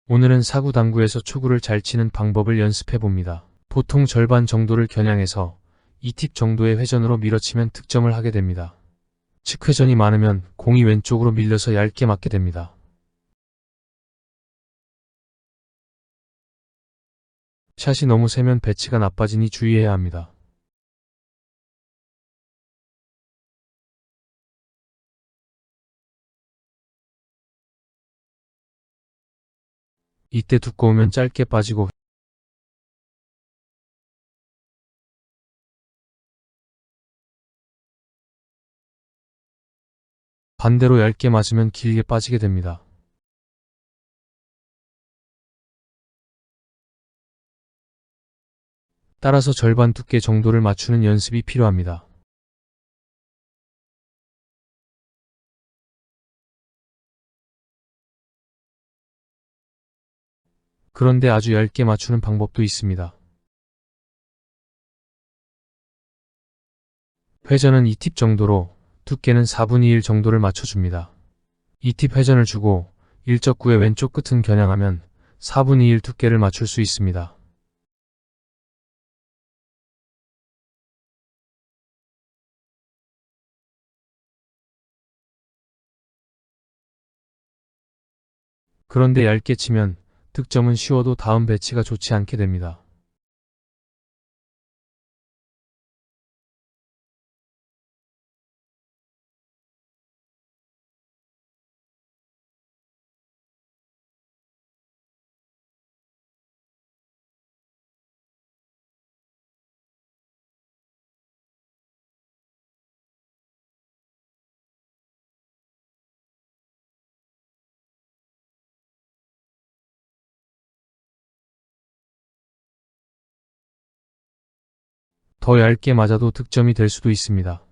오늘은 사구당구에서 초구를 잘 치는 방법을 연습해 봅니다. 보통 절반 정도를 겨냥해서 2팁 정도의 회전으로 밀어치면 득점을 하게 됩니다. 측회전이 많으면 공이 왼쪽으로 밀려서 얇게 맞게 됩니다. 샷이 너무 세면 배치가 나빠지니 주의해야 합니다. 이때 두꺼우면 짧게 빠지고 반대로 얇게 맞으면 길게 빠지게 됩니다. 따라서 절반 두께 정도를 맞추는 연습이 필요합니다. 그런데 아주 얇게 맞추는 방법도 있습니다. 회전은 2팁 정도로 두께는 4분의 1 정도를 맞춰줍니다. 2팁 회전을 주고 일적구의 왼쪽 끝은 겨냥하면 4분의 1 두께를 맞출 수 있습니다. 그런데 얇게 치면 득점은 쉬워도 다음 배치가 좋지 않게 됩니다. 더 얇게 맞아도 득점이 될 수도 있습니다.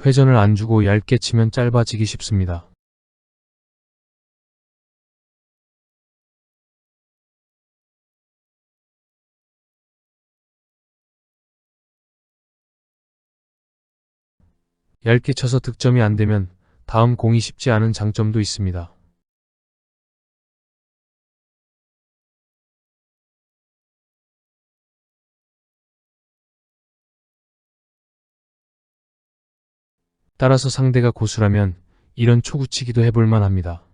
회전을 안 주고 얇게 치면 짧아지기 쉽습니다. 얇게 쳐서 득점이 안 되면 다음 공이 쉽지 않은 장점도 있습니다. 따라서 상대가 고수라면 이런 초구치기도 해볼만 합니다.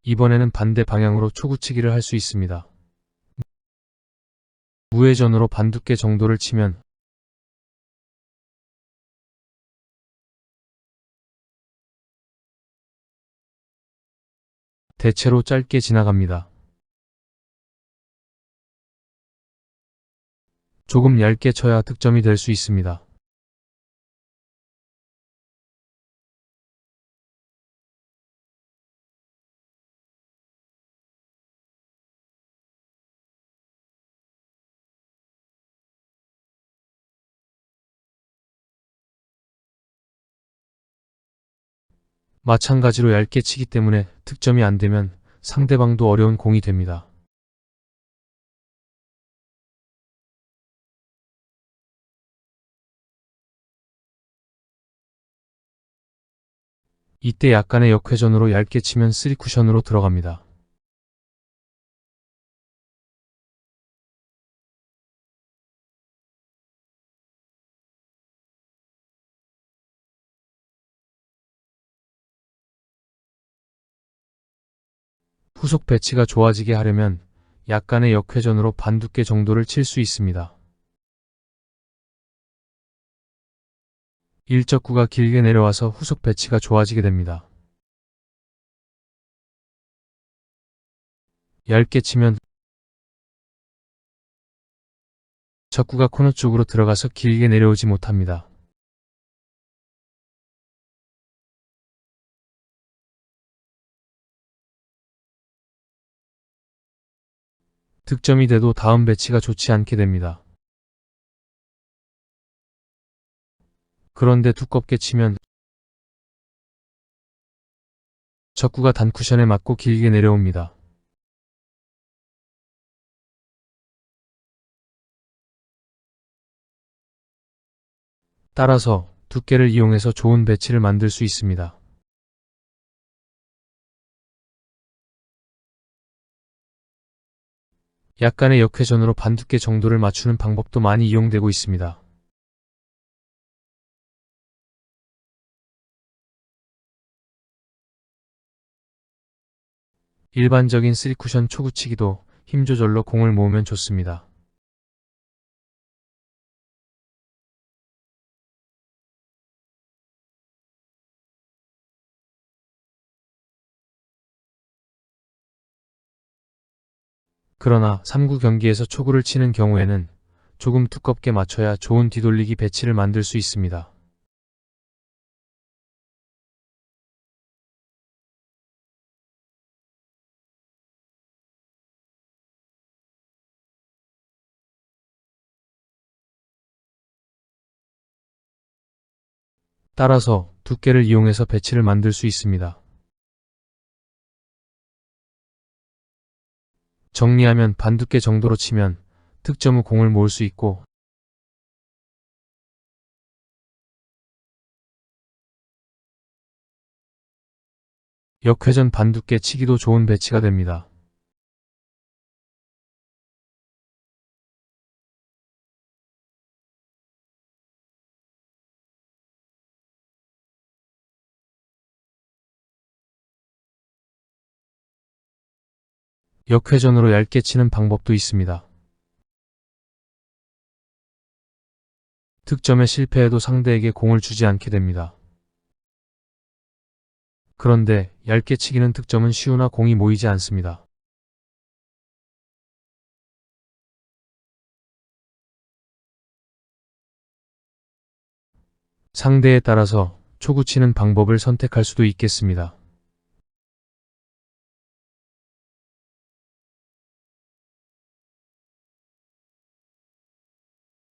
이번에는 반대 방향으로 초구치기를 할 수 있습니다. 무회전으로 반두께 정도를 치면 대체로 짧게 지나갑니다. 조금 얇게 쳐야 득점이 될 수 있습니다. 마찬가지로 얇게 치기 때문에 득점이 안 되면 상대방도 어려운 공이 됩니다. 이때 약간의 역회전으로 얇게 치면 3쿠션으로 들어갑니다. 후속 배치가 좋아지게 하려면 약간의 역회전으로 반두께 정도를 칠 수 있습니다. 일적구가 길게 내려와서 후속 배치가 좋아지게 됩니다. 얇게 치면 적구가 코너 쪽으로 들어가서 길게 내려오지 못합니다. 득점이 돼도 다음 배치가 좋지 않게 됩니다. 그런데 두껍게 치면 적구가 단쿠션에 맞고 길게 내려옵니다. 따라서 두께를 이용해서 좋은 배치를 만들 수 있습니다. 약간의 역회전으로 반두께 정도를 맞추는 방법도 많이 이용되고 있습니다. 일반적인 3쿠션 초구치기도 힘 조절로 공을 모으면 좋습니다. 그러나 3구 경기에서 초구를 치는 경우에는 조금 두껍게 맞춰야 좋은 뒤돌리기 배치를 만들 수 있습니다. 따라서 두께를 이용해서 배치를 만들 수 있습니다. 정리하면 반두께 정도로 치면 득점 후 공을 모을 수 있고, 역회전 반두께 치기도 좋은 배치가 됩니다. 역회전으로 얇게 치는 방법도 있습니다. 득점에 실패해도 상대에게 공을 주지 않게 됩니다. 그런데 얇게 치기는 득점은 쉬우나 공이 모이지 않습니다. 상대에 따라서 초구 치는 방법을 선택할 수도 있겠습니다.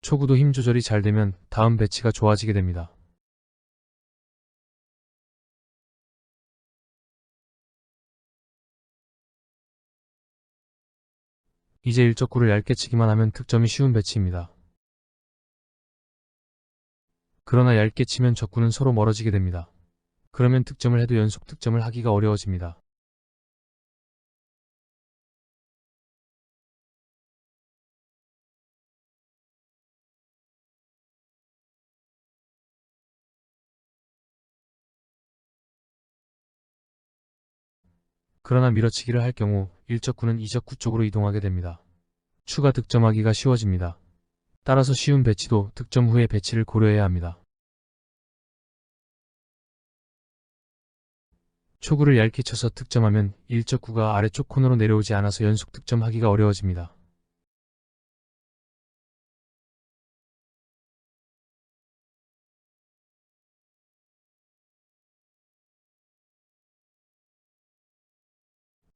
초구도 힘 조절이 잘 되면 다음 배치가 좋아지게 됩니다. 이제 일적구를 얇게 치기만 하면 득점이 쉬운 배치입니다. 그러나 얇게 치면 적구는 서로 멀어지게 됩니다. 그러면 득점을 해도 연속 득점을 하기가 어려워집니다. 그러나 밀어치기를 할 경우 일적구는 이적구 쪽으로 이동하게 됩니다. 추가 득점하기가 쉬워집니다. 따라서 쉬운 배치도 득점 후의 배치를 고려해야 합니다. 초구를 얇게 쳐서 득점하면 일적구가 아래쪽 코너로 내려오지 않아서 연속 득점하기가 어려워집니다.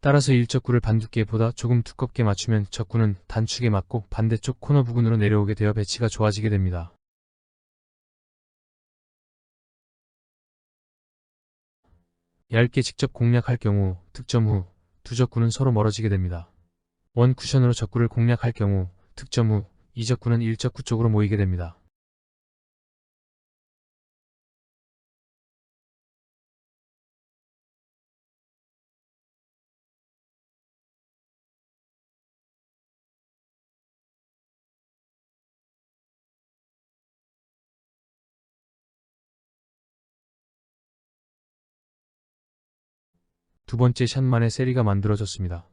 따라서 일적구를 반두께보다 조금 두껍게 맞추면 적구는 단축에 맞고 반대쪽 코너 부근으로 내려오게 되어 배치가 좋아지게 됩니다. 얇게 직접 공략할 경우 득점 후 두 적구는 서로 멀어지게 됩니다. 원 쿠션으로 적구를 공략할 경우 득점 후 이 적구는 일적구 쪽으로 모이게 됩니다. 두 번째 샷만에 세리가 만들어졌습니다.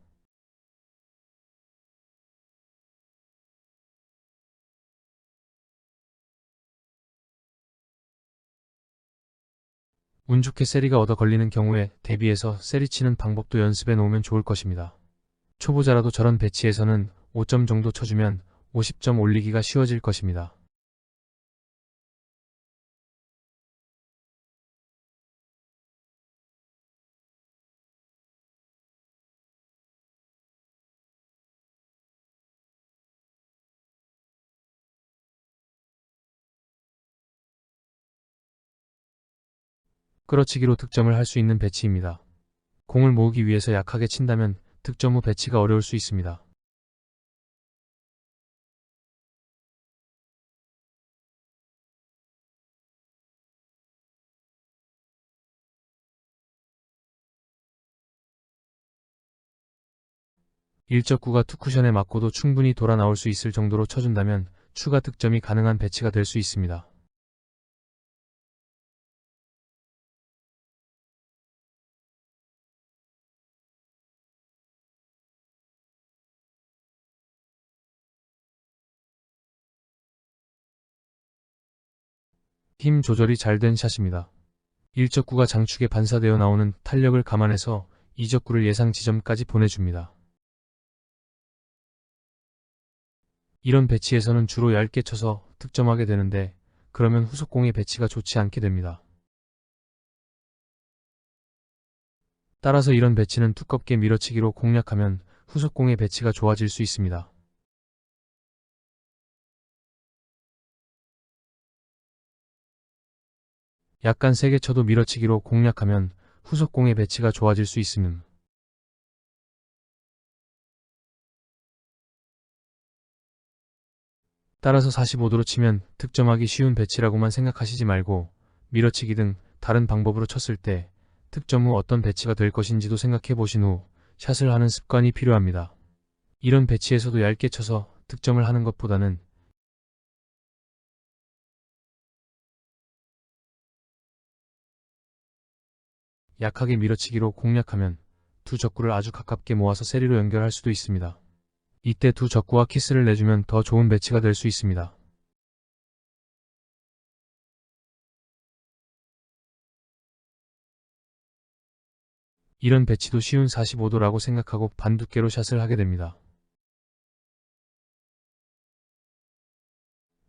운 좋게 세리가 얻어 걸리는 경우에 대비해서 세리 치는 방법도 연습해 놓으면 좋을 것입니다. 초보자라도 저런 배치에서는 5점 정도 쳐주면 50점 올리기가 쉬워질 것입니다. 끌어치기로 득점을 할 수 있는 배치입니다. 공을 모으기 위해서 약하게 친다면 득점 후 배치가 어려울 수 있습니다. 일적구가 투쿠션에 맞고도 충분히 돌아 나올 수 있을 정도로 쳐준다면 추가 득점이 가능한 배치가 될 수 있습니다. 힘 조절이 잘 된 샷입니다. 일적구가 장축에 반사되어 나오는 탄력을 감안해서 이적구를 예상 지점까지 보내줍니다. 이런 배치에서는 주로 얇게 쳐서 득점하게 되는데 그러면 후속공의 배치가 좋지 않게 됩니다. 따라서 이런 배치는 두껍게 밀어치기로 공략하면 후속공의 배치가 좋아질 수 있습니다. 약간 세게 쳐도 밀어치기로 공략하면 후속공의 배치가 좋아질 수 있음은 따라서 45도로 치면 득점하기 쉬운 배치라고만 생각하시지 말고 밀어치기 등 다른 방법으로 쳤을 때 득점 후 어떤 배치가 될 것인지도 생각해 보신 후 샷을 하는 습관이 필요합니다. 이런 배치에서도 얇게 쳐서 득점을 하는 것보다는 약하게 밀어치기로 공략하면 두 적구를 아주 가깝게 모아서 세리로 연결할 수도 있습니다. 이때 두 적구와 키스를 내주면 더 좋은 배치가 될 수 있습니다. 이런 배치도 쉬운 45도라고 생각하고 반두께로 샷을 하게 됩니다.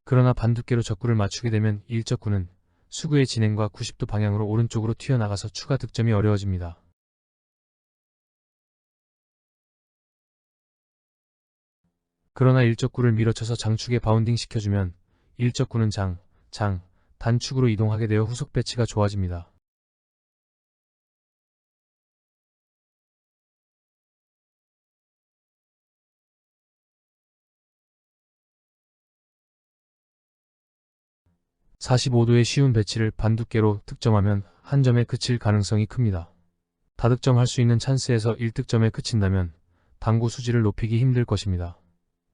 그러나 반두께로 적구를 맞추게 되면 일적구는 수구의 진행과 90도 방향으로 오른쪽으로 튀어나가서 추가 득점이 어려워집니다. 그러나 일적구를 밀어쳐서 장축에 바운딩 시켜주면 일적구는 단축으로 이동하게 되어 후속 배치가 좋아집니다. (45도의) 쉬운 배치를 반두께로 득점하면 한 점에 그칠 가능성이 큽니다. 다득점할 수 있는 찬스에서 1득점에 그친다면 당구 수지를 높이기 힘들 것입니다.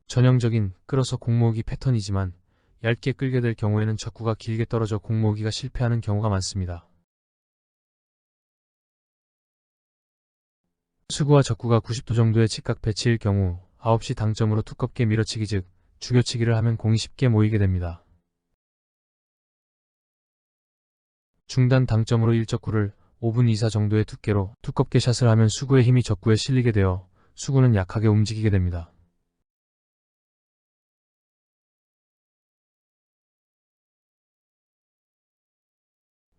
전형적인 끌어서 공모으기 패턴이지만 얇게 끌게 될 경우에는 적구가 길게 떨어져 공모으기가 실패하는 경우가 많습니다. 수구와 적구가 90도 정도의 직각 배치일 경우 9시 당점으로 두껍게 밀어치기 즉 죽여치기를 하면 공이 쉽게 모이게 됩니다. 중단 당점으로 일적구를 5분 이사 정도의 두께로 두껍게 샷을 하면 수구의 힘이 적구에 실리게 되어 수구는 약하게 움직이게 됩니다.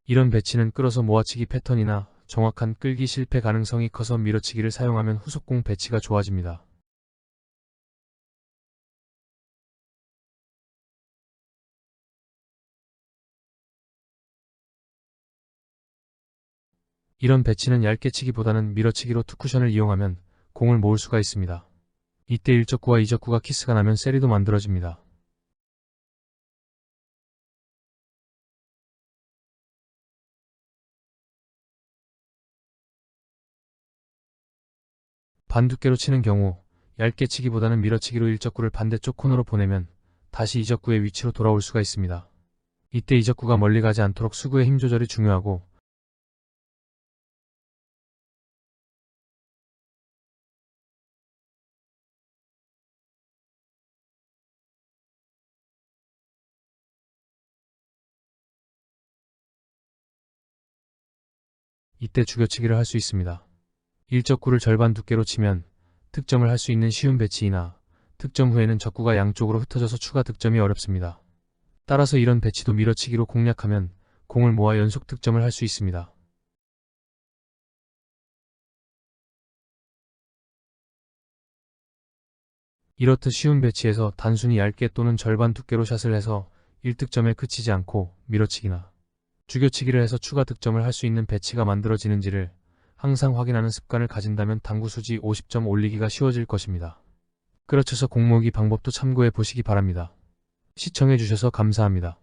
이런 배치는 끌어서 모아치기 패턴이나 정확한 끌기 실패 가능성이 커서 밀어치기를 사용하면 후속공 배치가 좋아집니다. 이런 배치는 얇게 치기보다는 밀어치기로 투쿠션을 이용하면 공을 모을 수가 있습니다. 이때 일적구와 이적구가 키스가 나면 세리도 만들어집니다. 반두께로 치는 경우 얇게 치기보다는 밀어치기로 일적구를 반대쪽 코너로 보내면 다시 이적구의 위치로 돌아올 수가 있습니다. 이때 이적구가 멀리 가지 않도록 수구의 힘 조절이 중요하고 이때 죽여치기를 할 수 있습니다. 일적구를 절반 두께로 치면 득점을 할 수 있는 쉬운 배치이나 득점 후에는 적구가 양쪽으로 흩어져서 추가 득점이 어렵습니다. 따라서 이런 배치도 밀어치기로 공략하면 공을 모아 연속 득점을 할 수 있습니다. 이렇듯 쉬운 배치에서 단순히 얇게 또는 절반 두께로 샷을 해서 1득점에 그치지 않고 밀어치기나 죽여치기를 해서 추가 득점을 할 수 있는 배치가 만들어지는지를 항상 확인하는 습관을 가진다면 당구 수지 50점 올리기가 쉬워질 것입니다. 끌어쳐서 공모으기 방법도 참고해 보시기 바랍니다. 시청해 주셔서 감사합니다.